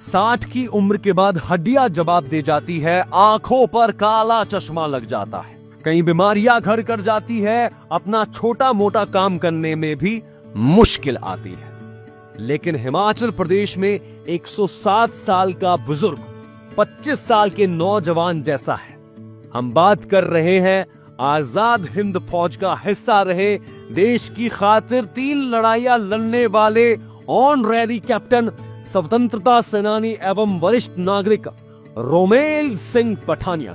60 की उम्र के बाद हड्डियां जवाब दे जाती है, आंखों पर काला चश्मा लग जाता है, कई बीमारियां घर कर जाती है, अपना छोटा मोटा काम करने में भी मुश्किल आती है। लेकिन हिमाचल प्रदेश में 107 साल का बुजुर्ग 25 साल के नौजवान जैसा है। हम बात कर रहे हैं आजाद हिंद फौज का हिस्सा रहे, देश की खातिर 3 लड़ाइयां लड़ने वाले ऑनरेरी कैप्टन, स्वतंत्रता सेनानी एवं वरिष्ठ नागरिक रोमेल सिंह पठानिया।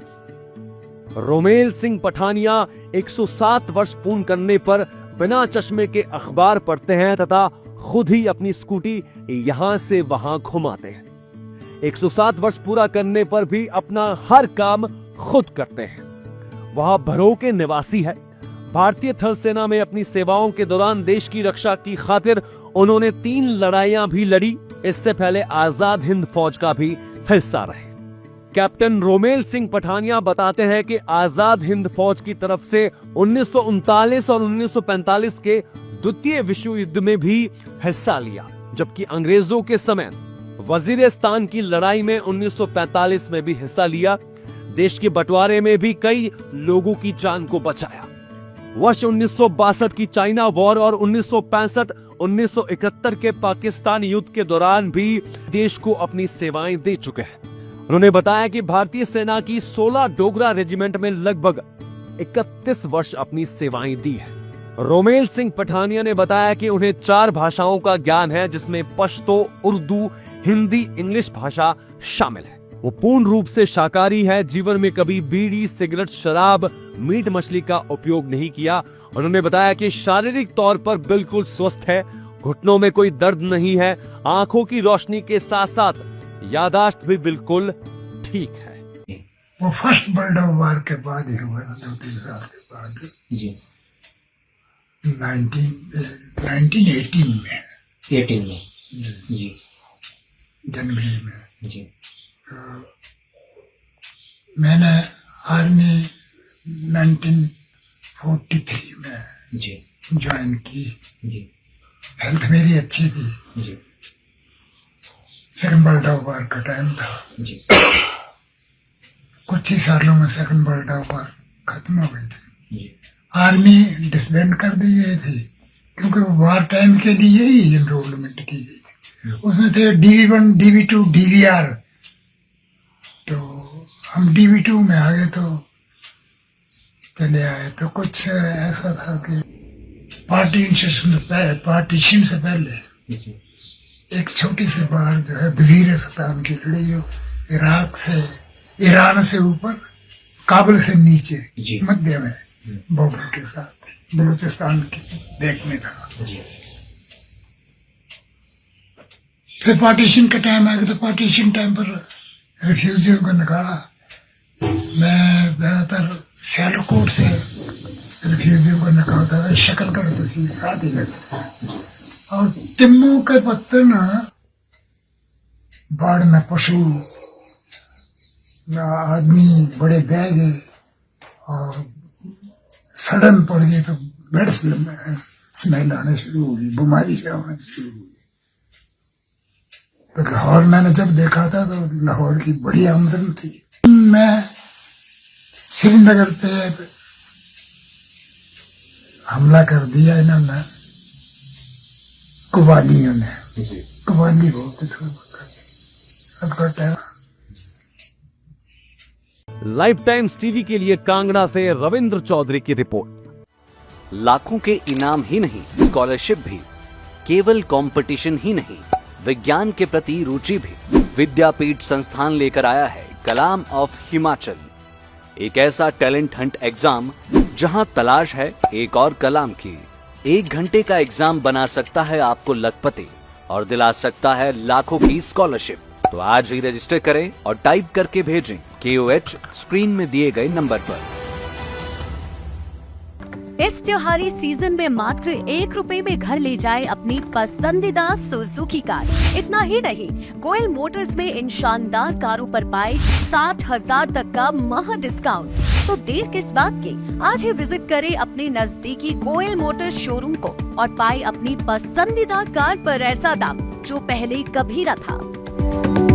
रोमेल सिंह पठानिया 107 वर्ष पूर्ण करने पर बिना चश्मे के अखबार पढ़ते हैं तथा खुद ही अपनी स्कूटी यहां से वहां घुमाते हैं। 107 वर्ष पूरा करने पर भी अपना हर काम खुद करते हैं। वह भरों के निवासी है। भारतीय थल सेना में अपनी सेवाओं के दौरान देश की रक्षा की खातिर उन्होंने 3 लड़ाइयां भी लड़ी। इससे पहले आजाद हिंद फौज का भी हिस्सा रहे। कैप्टन रोमेल सिंह पठानिया बताते हैं कि आजाद हिंद फौज की तरफ से 1939 और 1945 के द्वितीय विश्व युद्ध में भी हिस्सा लिया, जबकि अंग्रेजों के समय वजीरिस्तान की लड़ाई में 1945 में भी हिस्सा लिया। देश के बंटवारे में भी कई लोगों की जान को बचाया। वर्ष 1962 की चाइना वॉर और 1965-1971 के पाकिस्तान युद्ध के दौरान भी देश को अपनी सेवाएं दे चुके हैं। उन्होंने बताया कि भारतीय सेना की 16 डोगरा रेजिमेंट में लगभग 31 वर्ष अपनी सेवाएं दी है। रोमेल सिंह पठानिया ने बताया कि उन्हें 4 भाषाओं का ज्ञान है, जिसमें पश्तो, उर्दू, हिंदी, इंग्लिश भाषा शामिल है। वो पूर्ण रूप से शाकाहारी है। जीवन में कभी बीड़ी, सिगरेट, शराब, मीट मछली का उपयोग नहीं किया। उन्होंने बताया कि शारीरिक तौर पर बिल्कुल स्वस्थ है, घुटनों में कोई दर्द नहीं है, आंखों की रोशनी के साथ साथ यादाश्त भी बिल्कुल ठीक है। वो फर्स्ट वर्ल्ड वार के बाद ही हुआ था, 2-3 साल के बाद जी, 1918 में, 18 में जी, जनवरी में जी। मैंने आर्मी 1943 में जी ज्वाइन की जी। हेल्थ मेरी अच्छी थी जी। सेकंड वर्ल्ड वार का टाइम था जी। कुछ ही सालों में सेकंड वर्ल्ड वार खत्म हो गई थी जी। आर्मी डिसबैंड कर दी गई थी, क्योंकि वार टाइम के लिए ही एनरोलमेंट की गई थी। उसमें थे DV1, DV2, DVR। तो हम DV2 में आ गए तो चले आए। तो कुछ ऐसा था कि पार्टीशन से पहले एक छोटी सी बार जो है वजीरिस्तान की लड़ी हो, इराक से, ईरान से ऊपर, काबुल से नीचे मध्य में बॉर्डर के साथ बलूचिस्तान के बैक में था। फिर पार्टीशन का टाइम आ गया। तो पार्टीशन टाइम पर रिफ्यूजियों को निकाला। मैं ज्यादातर सियालकोट से रिफ्यूजियों को निकालता था। शक्ल कर तो साथ ही लगता था। और टिम्मों के पत्ते न बाढ़ में पशु, आदमी, बड़े बैग और सड़न पड़ गई तो बेड स्मेल आने शुरू हो गई, बीमारी आने शुरू हो गई। तो लाहौर मैंने जब देखा था तो लाहौर की बड़ी आमदन थी। मैं श्रीनगर पे हमला कर दिया इन्होंने, कुवालियों ने। कुवाली बोलते थे लाइफ टाइम्स टीवी के लिए कांगड़ा से रविंद्र चौधरी की रिपोर्ट। लाखों के इनाम ही नहीं, स्कॉलरशिप भी, केवल कंपटीशन ही नहीं, विज्ञान के प्रति रुचि भी। विद्यापीठ संस्थान लेकर आया है कलाम ऑफ हिमाचल, एक ऐसा टैलेंट हंट एग्जाम जहां तलाश है एक और कलाम की। 1 घंटे का एग्जाम बना सकता है आपको लखपति और दिला सकता है लाखों की स्कॉलरशिप। तो आज ही रजिस्टर करें और टाइप करके भेजें KOH स्क्रीन में दिए गए नंबर पर। इस त्योहारी सीजन में मात्र 1 रुपए में घर ले जाए अपनी पसंदीदा सुजुकी कार। इतना ही नहीं, गोयल मोटर्स में इन शानदार कारों पर पाए 60,000 तक का महा डिस्काउंट। तो देर किस बात की, आज ही विजिट करें अपने नजदीकी गोयल मोटर्स शोरूम को और पाए अपनी पसंदीदा कार पर ऐसा दाम जो पहले कभी न था। है।